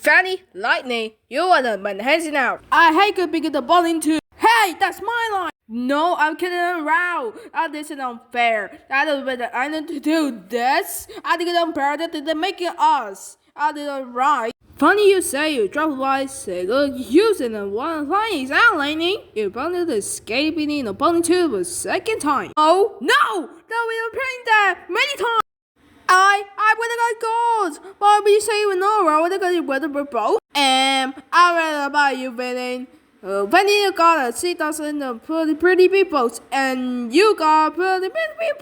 Fanny, Lightning, you are the man handsing out. I hate picking the ball into. Hey, that's my line. No, I'm kidding around. This is unfair. I need to do this. I think it's unfair that they're making us. I did it right. Funny you say you dropped by single using the one line is out, Lightning. You bounded escaping in the bowling tube the second time. Oh, no! No, we are playing that many times. I would have got goals, but we say we know I would have got whether we're both. And I read about you winning. When you got a 6,000 pretty big boats, and you got pretty big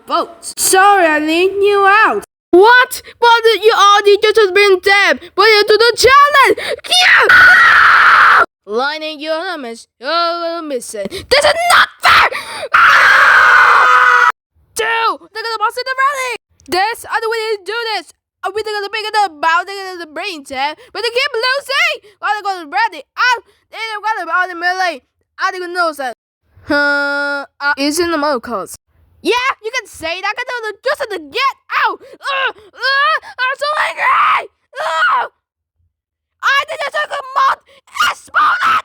boats. Sorry, I leaned you out. What? But you already just been dead, but you do the challenge. Yeah! Lightning, you're missing. This is not fair. Dude, they're gonna bust in the rally. This, I don't want to do this. Are we gonna make it about the brain tap? But they keep losing. I'm gonna ready. They're gonna about the melee. I don't know that. It's in the mouse. Yeah, you can say that. I can do just to get out. I'm so angry. I think I took a mod. Explode it.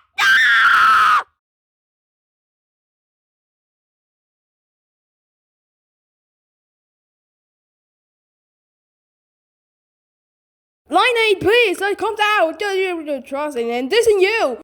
Line 8, please, come down. You're trusting and this is you.